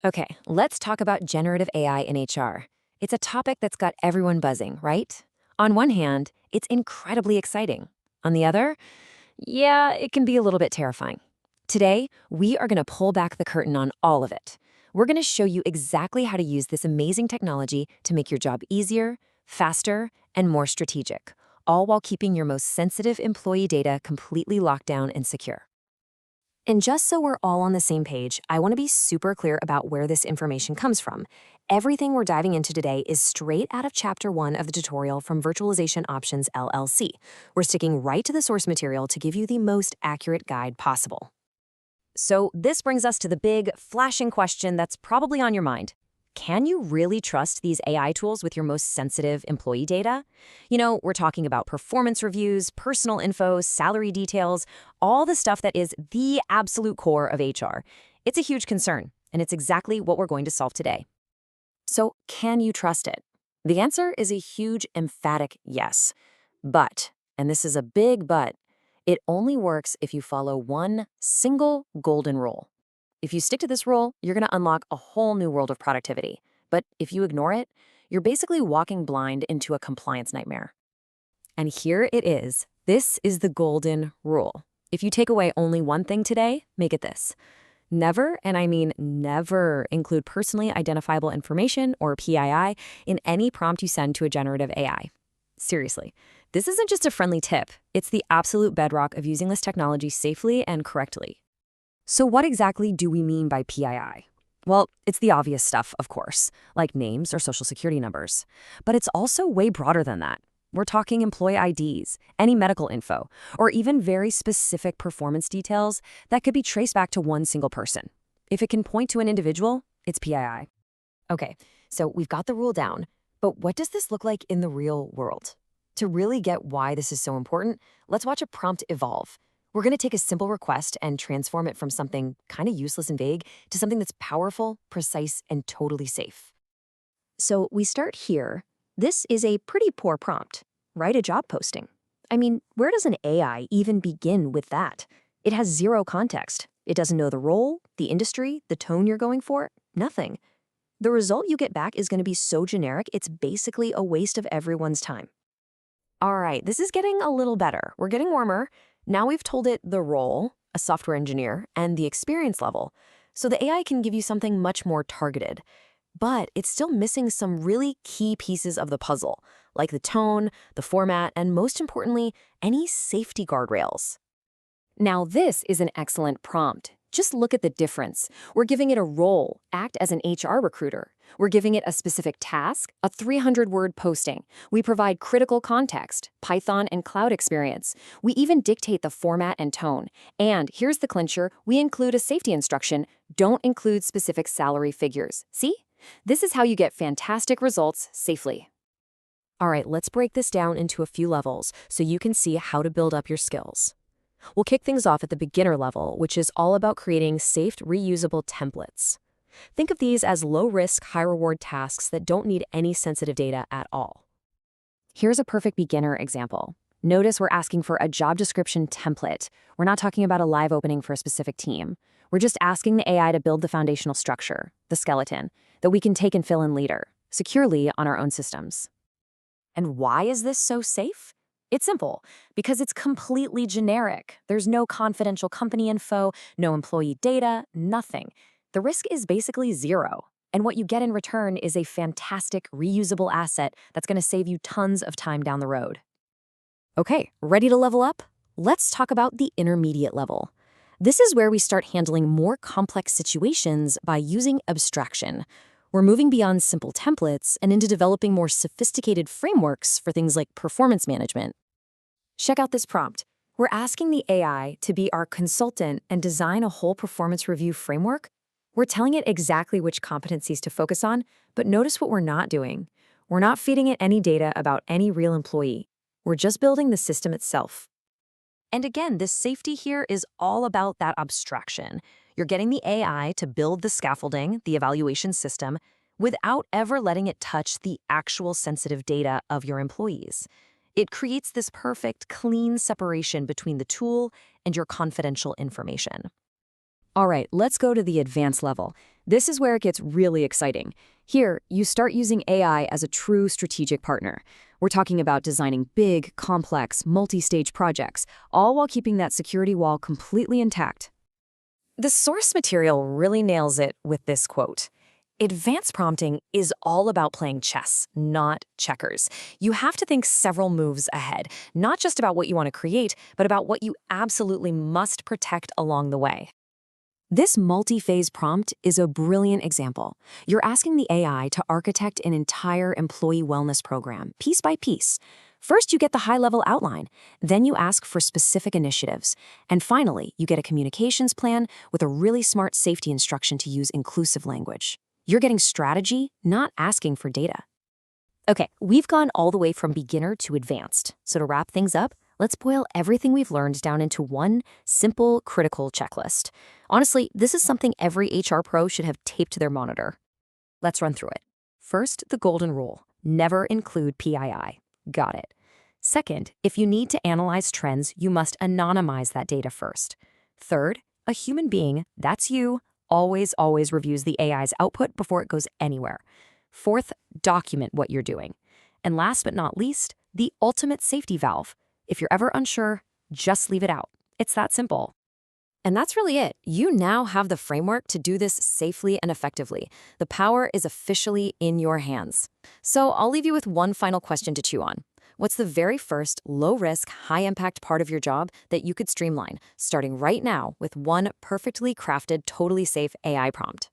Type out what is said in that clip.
Okay, let's talk about generative AI in HR. It's a topic that's got everyone buzzing, right? On one hand, it's incredibly exciting. On the other, yeah, it can be a little bit terrifying. Today, we are going to pull back the curtain on all of it. We're going to show you exactly how to use this amazing technology to make your job easier, faster, and more strategic, all while keeping your most sensitive employee data completely locked down and secure. And just so we're all on the same page, I want to be super clear about where this information comes from. Everything we're diving into today is straight out of Chapter 1 of the tutorial from Virtualization Options LLC. We're sticking right to the source material to give you the most accurate guide possible. So this brings us to the big, flashing question that's probably on your mind. Can you really trust these AI tools with your most sensitive employee data? We're talking about performance reviews, personal info, salary details, all the stuff that is the absolute core of HR. It's a huge concern, and it's exactly what we're going to solve today. So, can you trust it? The answer is a huge, emphatic yes. But, and this is a big but, it only works if you follow one single golden rule. If you stick to this rule, you're going to unlock a whole new world of productivity. But if you ignore it, you're basically walking blind into a compliance nightmare. And here it is. This is the golden rule. If you take away only one thing today, make it this. Never, and I mean never, include personally identifiable information, or PII, in any prompt you send to a generative AI. Seriously, this isn't just a friendly tip. It's the absolute bedrock of using this technology safely and correctly. So what exactly do we mean by PII? Well, it's the obvious stuff, of course, like names or social security numbers. But it's also way broader than that. We're talking employee IDs, any medical info, or even very specific performance details that could be traced back to one single person. If it can point to an individual, it's PII. Okay, so we've got the rule down, but what does this look like in the real world? To really get why this is so important, let's watch a prompt evolve. We're going to take a simple request and transform it from something kind of useless and vague to something that's powerful, precise, and totally safe. So we start here. This is a pretty poor prompt. Write a job posting. I mean, where does an AI even begin with that? It has zero context. It doesn't know the role, the industry, the tone you're going for, nothing. The result you get back is going to be so generic, it's basically a waste of everyone's time. All right, this is getting a little better. We're getting warmer. Now we've told it the role, a software engineer, and the experience level, so the AI can give you something much more targeted. But it's still missing some really key pieces of the puzzle, like the tone, the format, and most importantly, any safety guardrails. Now this is an excellent prompt. Just look at the difference. We're giving it a role, act as an HR recruiter. We're giving it a specific task, a 300-word posting. We provide critical context, Python and cloud experience. We even dictate the format and tone. And here's the clincher, we include a safety instruction, don't include specific salary figures. See? This is how you get fantastic results safely. All right, let's break this down into a few levels so you can see how to build up your skills. We'll kick things off at the beginner level, which is all about creating safe, reusable templates. Think of these as low-risk, high-reward tasks that don't need any sensitive data at all. Here's a perfect beginner example. Notice we're asking for a job description template. We're not talking about a live opening for a specific team. We're just asking the AI to build the foundational structure, the skeleton, that we can take and fill in later, securely on our own systems. And why is this so safe? It's simple, because it's completely generic. There's no confidential company info, no employee data, nothing. The risk is basically zero. And what you get in return is a fantastic, reusable asset that's going to save you tons of time down the road. Okay, ready to level up? Let's talk about the intermediate level. This is where we start handling more complex situations by using abstraction. We're moving beyond simple templates and into developing more sophisticated frameworks for things like performance management. Check out this prompt. We're asking the AI to be our consultant and design a whole performance review framework. We're telling it exactly which competencies to focus on, but notice what we're not doing. We're not feeding it any data about any real employee. We're just building the system itself. And again, this safety here is all about that abstraction. You're getting the AI to build the scaffolding, the evaluation system, without ever letting it touch the actual sensitive data of your employees. It creates this perfect, clean separation between the tool and your confidential information. All right, let's go to the advanced level. This is where it gets really exciting. Here, you start using AI as a true strategic partner. We're talking about designing big, complex, multi-stage projects, all while keeping that security wall completely intact. The source material really nails it with this quote. Advanced prompting is all about playing chess, not checkers. You have to think several moves ahead, not just about what you want to create, but about what you absolutely must protect along the way. This multi-phase prompt is a brilliant example. You're asking the AI to architect an entire employee wellness program, piece by piece. First, you get the high-level outline. Then you ask for specific initiatives. And finally, you get a communications plan with a really smart safety instruction to use inclusive language. You're getting strategy, not asking for data. Okay, we've gone all the way from beginner to advanced. So to wrap things up, let's boil everything we've learned down into one simple, critical checklist. Honestly, this is something every HR pro should have taped to their monitor. Let's run through it. First, the golden rule. Never include PII. Got it. Second, if you need to analyze trends, you must anonymize that data first. Third, a human being, that's you, always reviews the AI's output before it goes anywhere. Fourth, document what you're doing. And last but not least, the ultimate safety valve. If you're ever unsure, just leave it out. It's that simple. And that's really it. You now have the framework to do this safely and effectively. The power is officially in your hands. So I'll leave you with one final question to chew on. What's the very first low-risk, high-impact part of your job that you could streamline, starting right now with one perfectly crafted, totally safe AI prompt?